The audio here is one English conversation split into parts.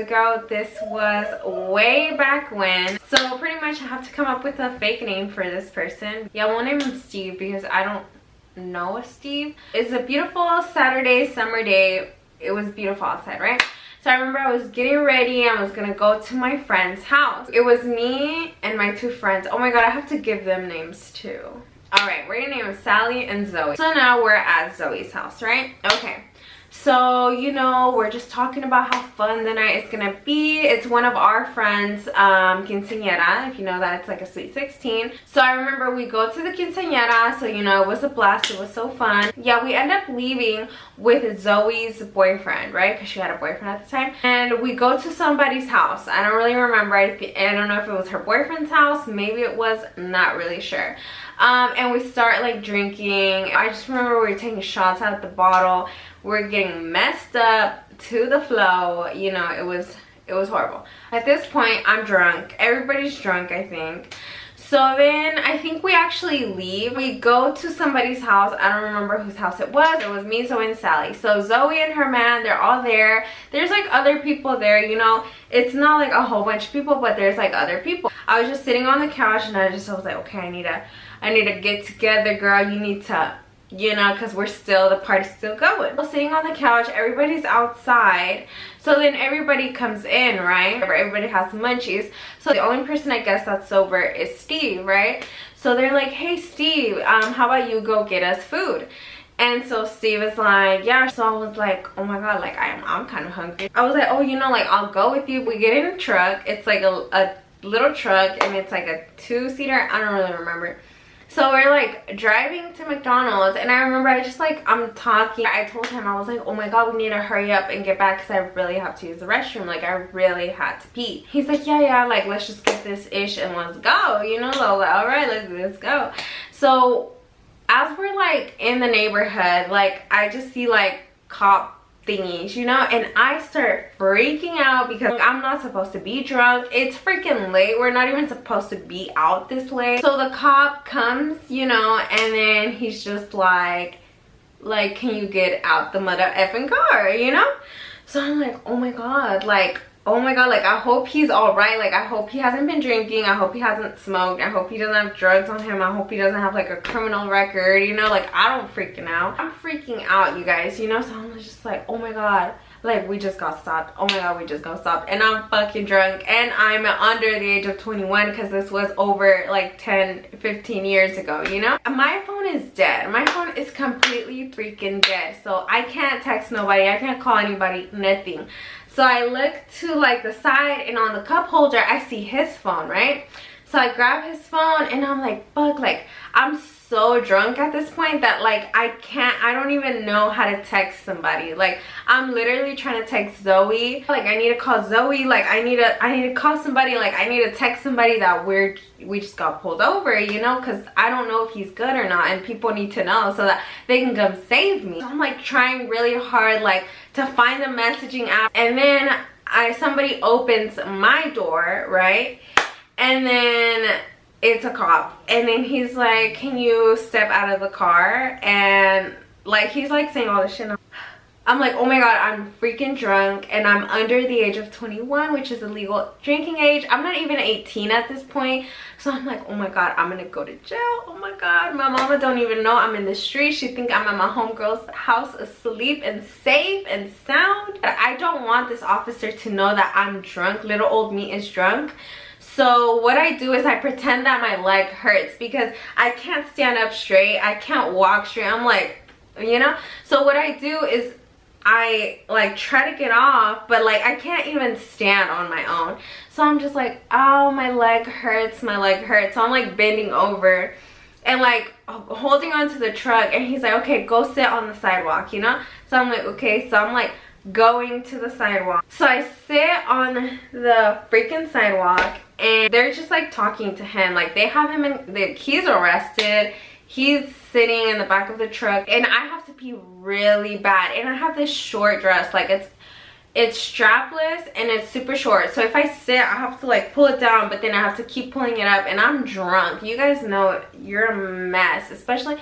ago. This was way back when. So pretty much I have to come up with a fake name for this person. Yeah, I won't name him Steve because I don't know a Steve. It's a beautiful Saturday summer day. It was beautiful outside, right? So I remember I was getting ready. I was gonna go to my friend's house. It was me and my two friends. Oh my god, I have to give them names too. All right, we're gonna name them Sally and Zoe. So now we're at Zoe's house, right? Okay. So, you know, we're just talking about how fun the night is gonna be. It's one of our friends' quinceañera, if you know that, it's like a sweet 16. So I remember we go to the quinceañera, so you know, it was a blast, it was so fun. Yeah, we end up leaving with Zoe's boyfriend, right? Because she had a boyfriend at the time. And we go to somebody's house. I don't really remember. I don't know if it was her boyfriend's house. Maybe it was, not really sure. And we start like drinking. I just remember we were taking shots out of the bottle. We're getting messed up to the flow. You know, it was horrible. At this point, I'm drunk. Everybody's drunk, I think. So then I think we actually leave. We go to somebody's house. I don't remember whose house it was. It was me, Zoe, and Sally. So Zoe and her man, they're all there. There's like other people there, you know. It's not like a whole bunch of people, but there's like other people. I was just sitting on the couch and I was like, okay, I need to get together, girl. You need to, you know, because the party's still going. So sitting on the couch, everybody's outside. So then everybody comes in, right? Everybody has munchies. So the only person I guess that's sober is Steve, right? So they're like, hey Steve, how about you go get us food? And so Steve is like, yeah. So I was like, oh my god, like I'm kind of hungry. I was like, oh, you know, like I'll go with you. We get in a truck. It's like a little truck and it's like a 2-seater. I don't really remember. So we're like driving to McDonald's and I remember I'm talking. I told him, I was like, oh my god, we need to hurry up and get back because I really have to use the restroom. Like I really had to pee. He's like, yeah, like let's just get this ish and let's go, you know. So I was like, all right, let's go. So as we're like in the neighborhood, like I just see like cop thingies, you know, and I start freaking out because I'm not supposed to be drunk. It's freaking late. We're not even supposed to be out this late. So the cop comes, you know, and then he's just like can you get out the mother effing car, you know? So I'm like, oh my god, like I hope he's all right. Like I hope he hasn't been drinking. I hope he hasn't smoked. I hope he doesn't have drugs on him. I hope he doesn't have like a criminal record, you know. Like I don't freaking out. I'm freaking out, you guys, you know. So I'm just like, oh my god, like we just got stopped. Oh my god, we just got stopped. And I'm fucking drunk and I'm under the age of 21 because this was over like 10-15 years ago, you know. My phone is dead. My phone is completely freaking dead. So I can't text nobody. I can't call anybody, nothing. So I look to like the side and on the cup holder I see his phone, right? So I grab his phone and I'm like, fuck, like I'm so drunk at this point that like I don't even know how to text somebody. Like I'm literally trying to text Zoe. Like I need to call Zoe. Like I need to call somebody. Like I need to text somebody that we just got pulled over, you know, because I don't know if he's good or not and people need to know so that they can come save me. So I'm like trying really hard like to find the messaging app, and then somebody opens my door, right? And then it's a cop, and then he's like, can you step out of the car? And like he's like saying all this shit. I'm like, oh my god, I'm freaking drunk and I'm under the age of 21, which is the legal drinking age. I'm not even 18 at this point. So I'm like, oh my god, I'm gonna go to jail. Oh my god, my mama don't even know I'm in the street. She think I'm at my homegirl's house asleep and safe and sound. I don't want this officer to know that I'm drunk. Little old me is drunk. So what I do is I pretend that my leg hurts because I can't stand up straight. I can't walk straight. I'm like, you know. So what I do is I like try to get off, but like I can't even stand on my own. So I'm just like, oh, my leg hurts, my leg hurts. So I'm like bending over and like holding onto the truck, and he's like, okay, go sit on the sidewalk, you know. So I'm like, okay. So I'm like going to the sidewalk. So I sit on the freaking sidewalk and they're just like talking to him. Like they have him in, he's arrested. He's sitting in the back of the truck and I have to pee really bad, and I have this short dress, like it's strapless and it's super short. So if I sit, I have to like pull it down, but then I have to keep pulling it up, and I'm drunk. You guys know you're a mess, especially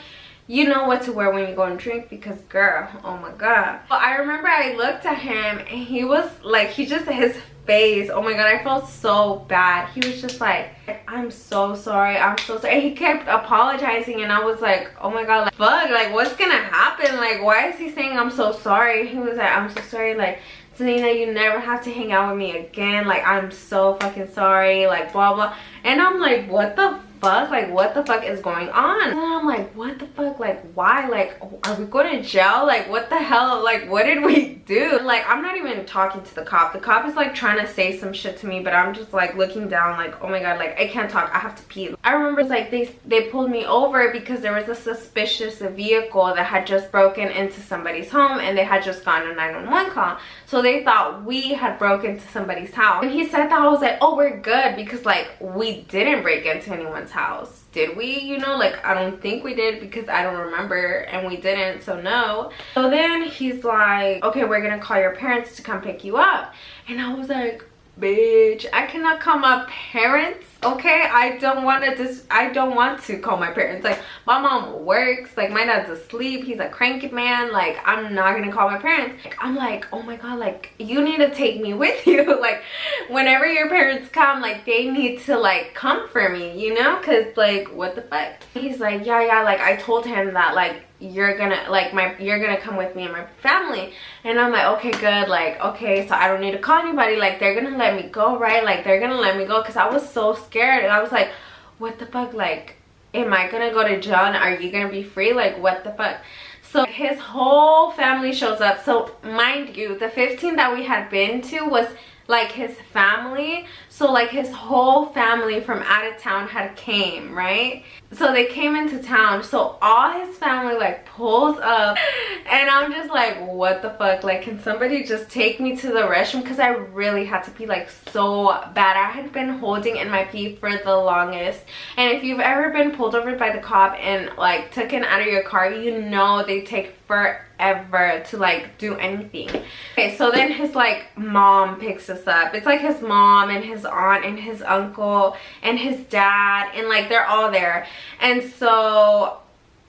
you know what to wear when you go and drink, because girl, oh my god. But I remember I looked at him and he was like, his face. Oh my god, I felt so bad. He was just like, I'm so sorry, I'm so sorry. And he kept apologizing, and I was like, oh my god, like, fuck, like, what's gonna happen? Like, why is he saying I'm so sorry? He was like, I'm so sorry, like, Selena, you never have to hang out with me again. Like, I'm so fucking sorry, like, blah blah. And I'm like, what the fuck? Like, what the fuck is going on? And I'm like, what the fuck? Like, why? Like, are we going to jail? Like, what the hell? Like, what did we do? Like, I'm not even talking to the cop. The cop is like trying to say some shit to me, but I'm just like looking down like, oh my god, like, I can't talk, I have to pee. I remember like they pulled me over because there was a suspicious vehicle that had just broken into somebody's home, and they had just gotten a 911 call. So they thought we had broken into somebody's house. And he said that, I was like, oh, we're good, because like, we didn't break into anyone's house, did we? You know, like, I don't think we did, because I don't remember, and we didn't, so no. So then he's like, okay, we're gonna call your parents to come pick you up. And I was like, bitch, I cannot call my parents, okay? I don't want to call my parents. Like, my mom works, like, my dad's asleep, he's a cranky man, like, I'm not gonna call my parents. Like, I'm like, oh my god, like, you need to take me with you. Like, whenever your parents come, like, they need to like come for me, you know, because like, what the fuck. He's like, yeah, like, I told him that like, you're gonna come with me and my family. And I'm like, okay, good, like, okay, so I don't need to call anybody, like, they're gonna let me go, right? Like, they're gonna let me go, because I was so scared. And I was like, what the fuck, like, am I gonna go to jail and are you gonna be free? Like, what the fuck? So his whole family shows up. So mind you, the 15 that we had been to was like his family. So like, his whole family from out of town had came, right? So they came into town, so all his family like pulls up, and I'm just like, what the fuck? Like, can somebody just take me to the restroom? Because I really had to pee, like, so bad. I had been holding in my pee for the longest. And if you've ever been pulled over by the cop and like taken out of your car, you know they take forever to like do anything. Okay, so then his like mom picks us up. It's like his mom and his aunt and his uncle and his dad, and like, they're all there. And so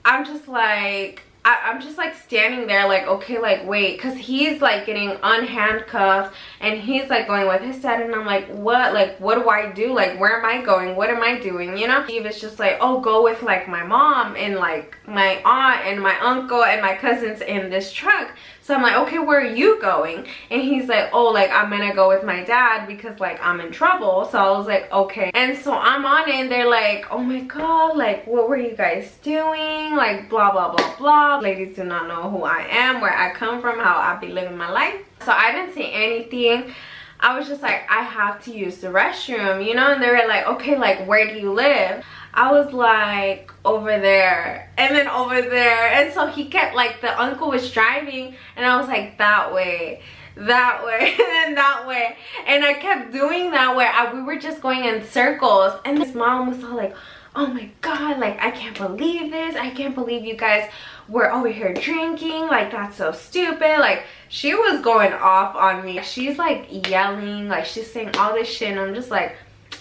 I'm just like, I'm just like standing there like, okay, like, wait, because he's like getting unhandcuffed and he's like going with his dad, and I'm like, what? Like, what do I do? Like, where am I going? What am I doing? You know? He was just like, oh, go with like my mom and like my aunt and my uncle and my cousins in this truck. So I'm like, okay, where are you going? And he's like, oh, like, I'm gonna go with my dad because like, I'm in trouble. So I was like, okay. And so I'm on it, and they're like, oh my god, like, what were you guys doing? Like, blah blah blah blah. Ladies do not know who I am, where I come from, how I be living my life. So I didn't say anything. I was just like, I have to use the restroom, you know? And they were like, okay, like, where do you live? I was like, over there, and then over there. And so he kept like, the uncle was driving, and I was like, that way, that way, and then that way. And I kept doing that where we were just going in circles. And his mom was all like, oh my god, like, I can't believe this, I can't believe you guys were over here drinking, like, that's so stupid. Like, she was going off on me. She's like yelling, like, she's saying all this shit, and I'm just like,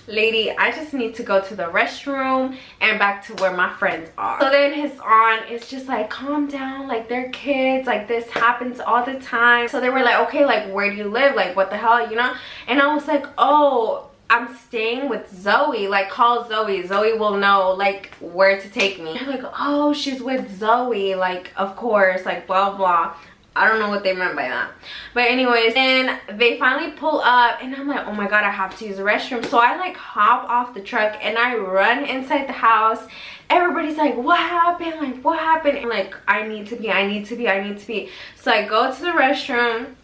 lady, I just need to go to the restroom and back to where my friends are. So then his aunt is just like, calm down, like, they're kids, like, this happens all the time. So they were like, okay, like, where do you live? Like, what the hell, you know? And I was like, oh, I'm staying with Zoe, like, call Zoe. Zoe will know like where to take me. They're like, oh, she's with Zoe, like, of course, like, blah blah. I don't know what they meant by that. But anyways, then they finally pull up, and I'm like, oh my god, I have to use the restroom. So I like hop off the truck and I run inside the house. Everybody's like, what happened? Like, what happened? And like, I need to pee. So I go to the restroom,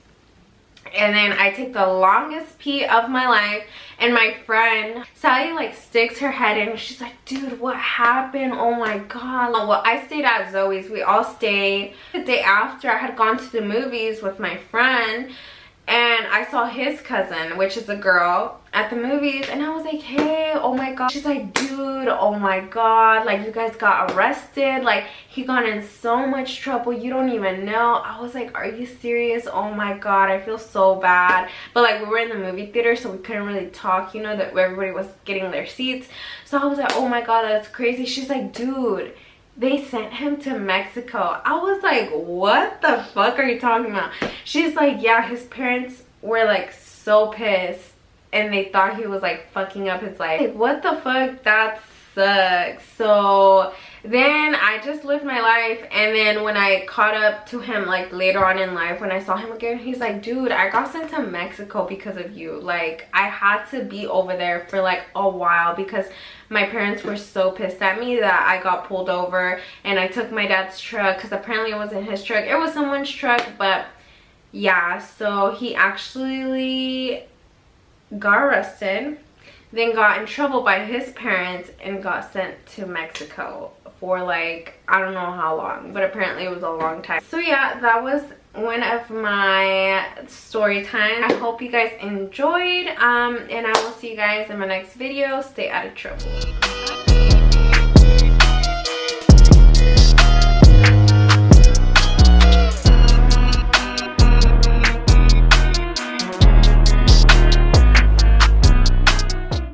and then I take the longest pee of my life, and my friend Sally like sticks her head in, and she's like, dude, what happened? Oh my god. Well, I stayed at Zoe's. We all stayed. The day after, I had gone to the movies with my friend, and I saw his cousin, which is a girl, at the movies, and I was like, hey, oh my god. She's like, dude, oh my god, like, you guys got arrested, like, he got in so much trouble, you don't even know. I was like, are you serious? Oh my god, I feel so bad. But like, we were in the movie theater, so we couldn't really talk, you know, that everybody was getting their seats. So I was like, oh my god, that's crazy. She's like, dude, they sent him to Mexico. I was like, what the fuck are you talking about? She's like, yeah, his parents were like so pissed and they thought he was like fucking up his life. Like, what the fuck? That sucks. So then I just lived my life, and then when I caught up to him like later on in life, when I saw him again, he's like, dude, I got sent to Mexico because of you. Like, I had to be over there for like a while because my parents were so pissed at me that I got pulled over, and I took my dad's truck because apparently it wasn't his truck, it was someone's truck. But yeah, so he actually got arrested, then got in trouble by his parents, and got sent to Mexico for like, I don't know how long, but apparently it was a long time. So yeah, that was one of my story time. I hope you guys enjoyed, and I will see you guys in my next video. Stay out of trouble.